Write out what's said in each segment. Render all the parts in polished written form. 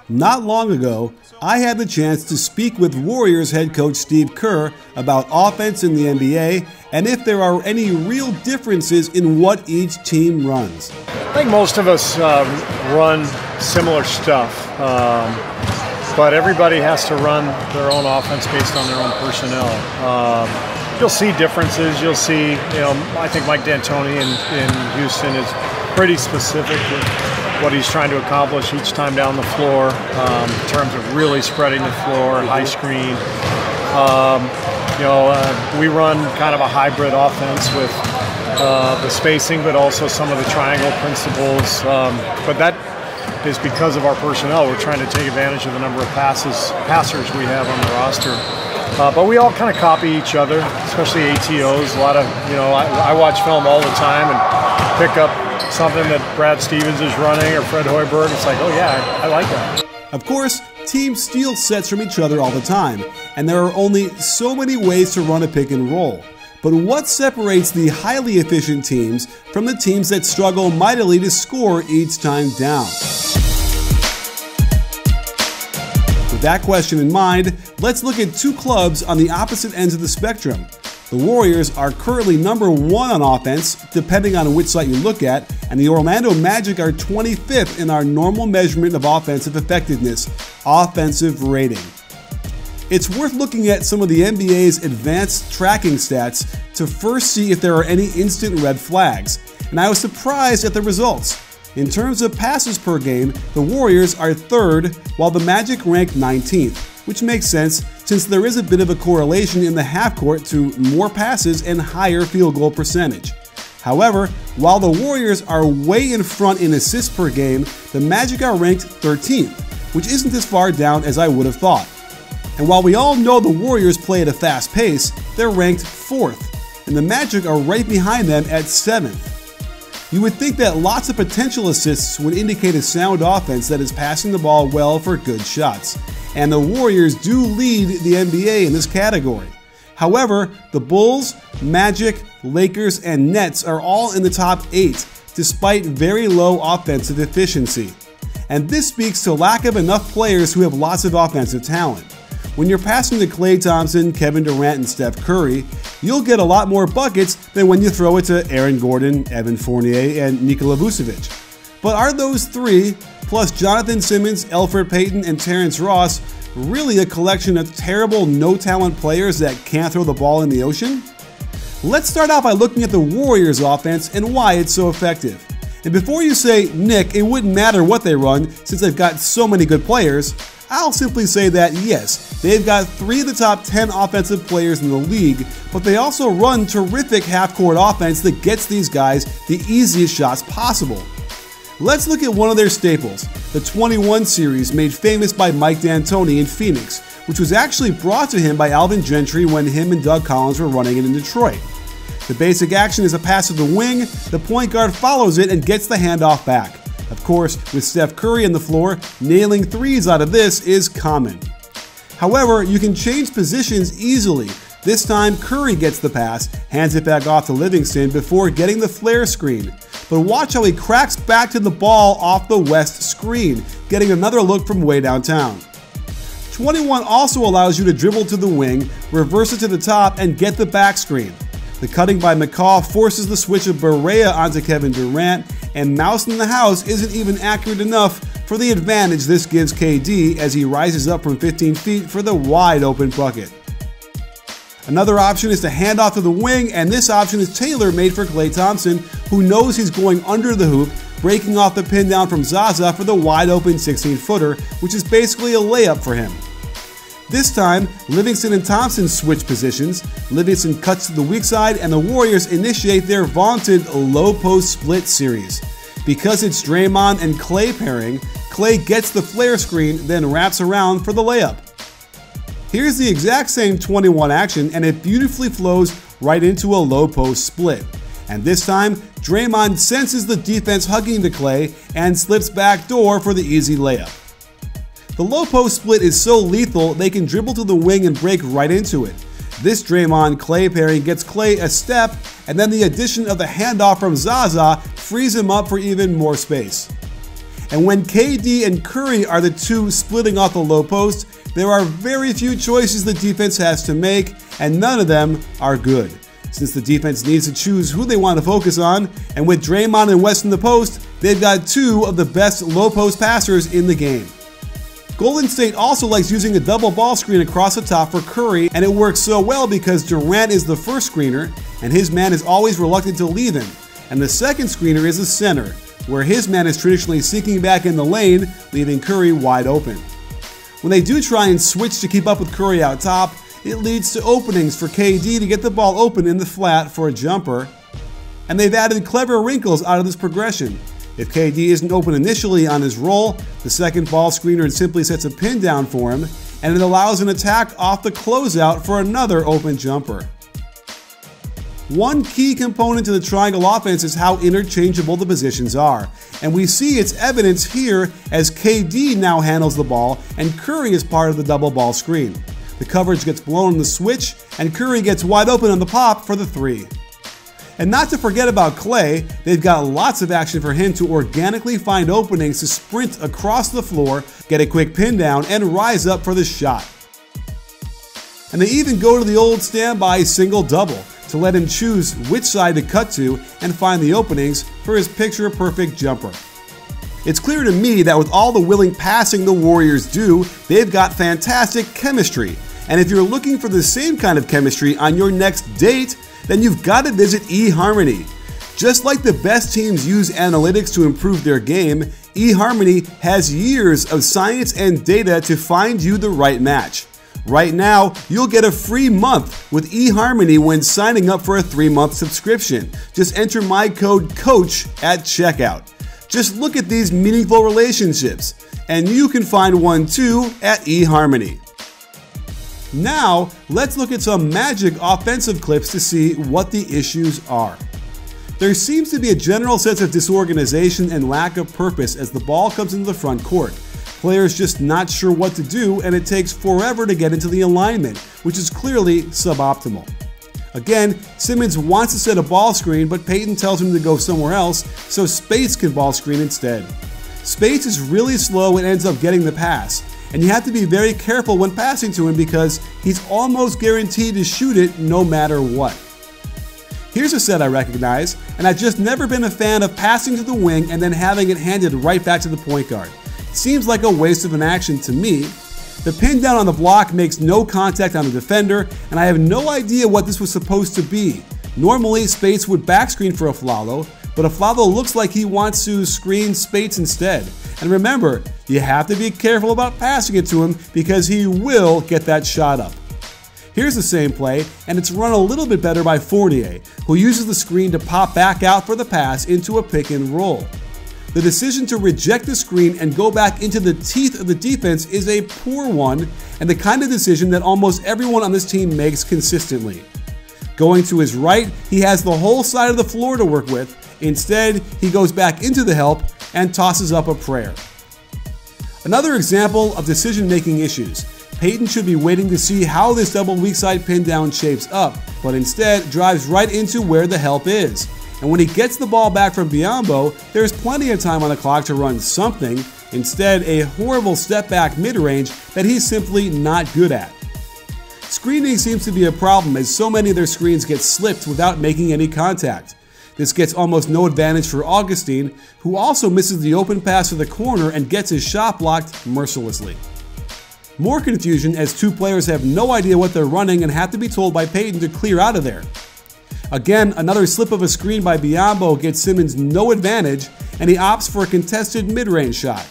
Not long ago, I had the chance to speak with Warriors head coach Steve Kerr about offense in the NBA and if there are any real differences in what each team runs. I think most of us run similar stuff, but everybody has to run their own offense based on their own personnel. You'll see differences. You'll see, I think Mike D'Antoni in Houston is pretty specific with what he's trying to accomplish each time down the floor in terms of really spreading the floor, high screen. We run kind of a hybrid offense with the spacing, but also some of the triangle principles. But that is because of our personnel. We're trying to take advantage of the number of passers we have on the roster. But we all kind of copy each other, especially ATOs. A lot of, I watch film all the time and pick up something that Brad Stevens is running or Fred Hoiberg. It's like, oh yeah, I like that. Of course, teams steal sets from each other all the time, and there are only so many ways to run a pick and roll. But what separates the highly efficient teams from the teams that struggle mightily to score each time down? With that question in mind, let's look at two clubs on the opposite ends of the spectrum. The Warriors are currently number 1 on offense, depending on which site you look at, and the Orlando Magic are 25th in our normal measurement of offensive effectiveness, offensive rating. It's worth looking at some of the NBA's advanced tracking stats to first see if there are any instant red flags, and I was surprised at the results. In terms of passes per game, the Warriors are 3rd, while the Magic rank 19th. Which makes sense since there is a bit of a correlation in the half court to more passes and higher field goal percentage. However, while the Warriors are way in front in assists per game, the Magic are ranked 13th, which isn't as far down as I would have thought. And while we all know the Warriors play at a fast pace, they're ranked 4th, and the Magic are right behind them at 7th. You would think that lots of potential assists would indicate a sound offense that is passing the ball well for good shots. And the Warriors do lead the NBA in this category. However, the Bulls, Magic, Lakers, and Nets are all in the top 8, despite very low offensive efficiency. And this speaks to lack of enough players who have lots of offensive talent. When you're passing to Klay Thompson, Kevin Durant, and Steph Curry, you'll get a lot more buckets than when you throw it to Aaron Gordon, Evan Fournier, and Nikola Vucevic. But are those three, plus Jonathan Simmons, Elfrid Payton, and Terrence Ross, really a collection of terrible, no-talent players that can't throw the ball in the ocean? Let's start out by looking at the Warriors' offense and why it's so effective. And before you say, Nick, it wouldn't matter what they run since they've got so many good players, I'll simply say that yes, they've got 3 of the top 10 offensive players in the league, but they also run terrific half-court offense that gets these guys the easiest shots possible. Let's look at one of their staples, the 21 series made famous by Mike D'Antoni in Phoenix, which was actually brought to him by Alvin Gentry when him and Doug Collins were running it in Detroit. The basic action is a pass to the wing, the point guard follows it and gets the handoff back. Of course, with Steph Curry on the floor, nailing threes out of this is common. However, you can change positions easily. This time, Curry gets the pass, hands it back off to Livingston before getting the flare screen. But watch how he cracks back to the ball off the west screen, getting another look from way downtown. 21 also allows you to dribble to the wing, reverse it to the top, and get the back screen. The cutting by McCaw forces the switch of Barea onto Kevin Durant, and Mouse in the House isn't even accurate enough for the advantage this gives KD as he rises up from 15 feet for the wide open bucket. Another option is to hand off to the wing, and this option is tailor-made for Klay Thompson, who knows he's going under the hoop, breaking off the pin down from Zaza for the wide-open 16-footer, which is basically a layup for him. This time, Livingston and Thompson switch positions, Livingston cuts to the weak side, and the Warriors initiate their vaunted low-post split series. Because it's Draymond and Klay pairing, Klay gets the flare screen, then wraps around for the layup. Here's the exact same 21 action, and it beautifully flows right into a low post split. And this time, Draymond senses the defense hugging to Klay and slips back door for the easy layup. The low post split is so lethal they can dribble to the wing and break right into it. This Draymond-Klay pairing gets Klay a step, and then the addition of the handoff from Zaza frees him up for even more space. And when KD and Curry are the two splitting off the low post, there are very few choices the defense has to make, and none of them are good. Since the defense needs to choose who they want to focus on, and with Draymond and West in the post, they've got two of the best low post passers in the game. Golden State also likes using a double ball screen across the top for Curry, and it works so well because Durant is the first screener, and his man is always reluctant to leave him, and the second screener is the center, where his man is traditionally sinking back in the lane, leaving Curry wide open. When they do try and switch to keep up with Curry out top, it leads to openings for KD to get the ball open in the flat for a jumper, and they've added clever wrinkles out of this progression. If KD isn't open initially on his roll, the second ball screener simply sets a pin down for him, and it allows an attack off the closeout for another open jumper. One key component to the triangle offense is how interchangeable the positions are, and we see its evidence here as KD now handles the ball and Curry is part of the double ball screen. The coverage gets blown on the switch, and Curry gets wide open on the pop for the three. And not to forget about Klay, they've got lots of action for him to organically find openings to sprint across the floor, get a quick pin down, and rise up for the shot. And they even go to the old standby single-double to let him choose which side to cut to and find the openings for his picture-perfect jumper. It's clear to me that with all the willing passing the Warriors do, they've got fantastic chemistry. And if you're looking for the same kind of chemistry on your next date, then you've got to visit eHarmony. Just like the best teams use analytics to improve their game, eHarmony has years of science and data to find you the right match. Right now, you'll get a free month with eHarmony when signing up for a 3-month subscription. Just enter my code COACH at checkout. Just look at these meaningful relationships, and you can find one too at eHarmony. Now, let's look at some Magic offensive clips to see what the issues are. There seems to be a general sense of disorganization and lack of purpose as the ball comes into the front court. Players just not sure what to do, and it takes forever to get into the alignment, which is clearly suboptimal. Again, Simmons wants to set a ball screen, but Payton tells him to go somewhere else, so Speights can ball screen instead. Speights is really slow and ends up getting the pass, and you have to be very careful when passing to him because he's almost guaranteed to shoot it no matter what. Here's a set I recognize, and I've just never been a fan of passing to the wing and then having it handed right back to the point guard. Seems like a waste of an action to me. The pin down on the block makes no contact on the defender, and I have no idea what this was supposed to be. Normally, Speights would backscreen for Afflalo, but Afflalo looks like he wants to screen Speights instead. And remember, you have to be careful about passing it to him because he will get that shot up. Here's the same play, and it's run a little bit better by Fournier, who uses the screen to pop back out for the pass into a pick and roll. The decision to reject the screen and go back into the teeth of the defense is a poor one, and the kind of decision that almost everyone on this team makes consistently. Going to his right, he has the whole side of the floor to work with. Instead, he goes back into the help and tosses up a prayer. Another example of decision-making issues. Payton should be waiting to see how this double weak side pin down shapes up, but instead drives right into where the help is. And when he gets the ball back from Biyombo, there's plenty of time on the clock to run something. Instead, a horrible step back mid-range that he's simply not good at. Screening seems to be a problem as so many of their screens get slipped without making any contact. This gets almost no advantage for Augustine, who also misses the open pass to the corner and gets his shot blocked mercilessly. More confusion as two players have no idea what they're running and have to be told by Payton to clear out of there. Again, another slip of a screen by Biyombo gets Simmons no advantage, and he opts for a contested mid-range shot.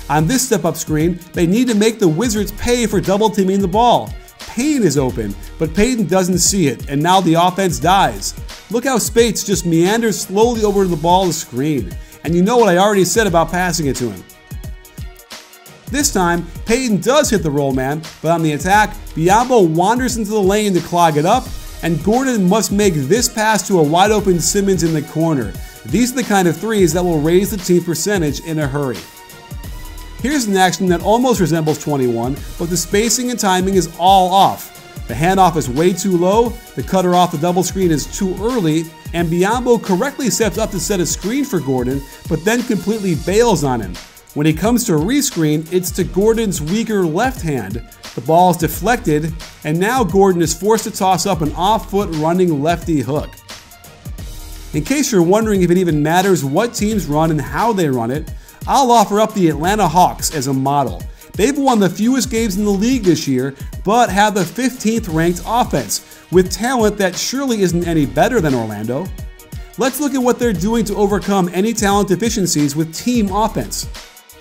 On this step-up screen, they need to make the Wizards pay for double-teaming the ball. Payne is open, but Payton doesn't see it, and now the offense dies. Look how Speights just meanders slowly over to the ball to screen, and you know what I already said about passing it to him. This time, Payton does hit the roll man, but on the attack, Biyombo wanders into the lane to clog it up, and Gordon must make this pass to a wide-open Simmons in the corner. These are the kind of threes that will raise the team percentage in a hurry. Here's an action that almost resembles 21, but the spacing and timing is all off. The handoff is way too low, the cutter off the double screen is too early, and Biyombo correctly steps up to set a screen for Gordon, but then completely bails on him. When he comes to rescreen, it's to Gordon's weaker left hand. The ball is deflected, and now Gordon is forced to toss up an off-foot running lefty hook. In case you're wondering if it even matters what teams run and how they run it, I'll offer up the Atlanta Hawks as a model. They've won the fewest games in the league this year, but have the 15th ranked offense, with talent that surely isn't any better than Orlando. Let's look at what they're doing to overcome any talent deficiencies with team offense.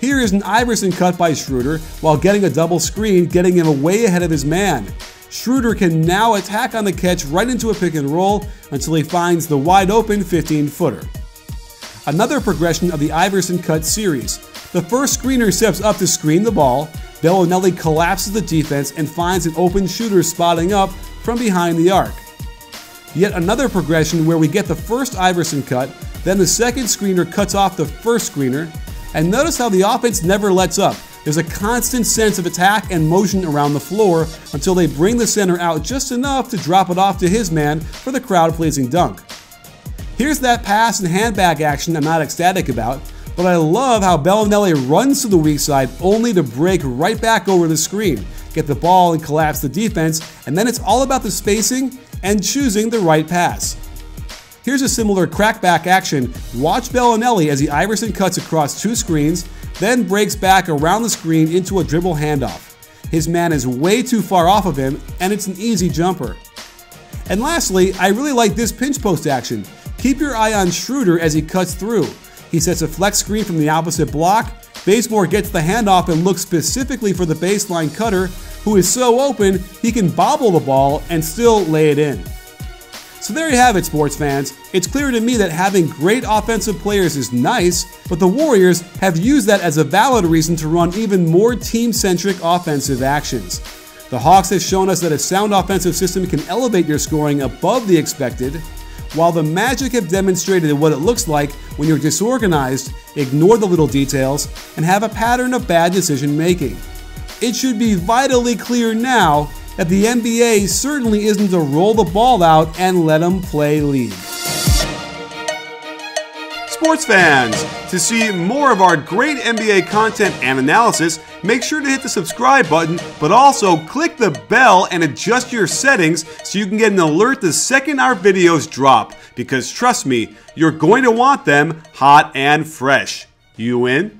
Here is an Iverson cut by Schroeder while getting a double screen, getting him way ahead of his man. Schroeder can now attack on the catch right into a pick and roll until he finds the wide open 15-footer. Another progression of the Iverson cut series. The first screener steps up to screen the ball, Bellinelli collapses the defense and finds an open shooter spotting up from behind the arc. Yet another progression where we get the first Iverson cut, then the second screener cuts off the first screener, and notice how the offense never lets up. There's a constant sense of attack and motion around the floor until they bring the center out just enough to drop it off to his man for the crowd-pleasing dunk. Here's that pass and handbag action I'm not ecstatic about, but I love how Bellinelli runs to the weak side only to break right back over the screen, get the ball and collapse the defense, and then it's all about the spacing and choosing the right pass. Here's a similar crackback action. Watch Bellinelli as the Iverson cuts across two screens, then breaks back around the screen into a dribble handoff. His man is way too far off of him, and it's an easy jumper. And lastly, I really like this pinch post action. Keep your eye on Schroeder as he cuts through. He sets a flex screen from the opposite block, Bazemore gets the handoff and looks specifically for the baseline cutter, who is so open he can bobble the ball and still lay it in. So there you have it, sports fans. It's clear to me that having great offensive players is nice, but the Warriors have used that as a valid reason to run even more team-centric offensive actions. The Hawks have shown us that a sound offensive system can elevate your scoring above the expected, while the Magic have demonstrated what it looks like when you're disorganized, ignore the little details, and have a pattern of bad decision making. It should be vitally clear now that the NBA certainly isn't to roll the ball out and let them play league. Sports fans, to see more of our great NBA content and analysis, make sure to hit the subscribe button, but also click the bell and adjust your settings so you can get an alert the second our videos drop, because trust me, you're going to want them hot and fresh. You in?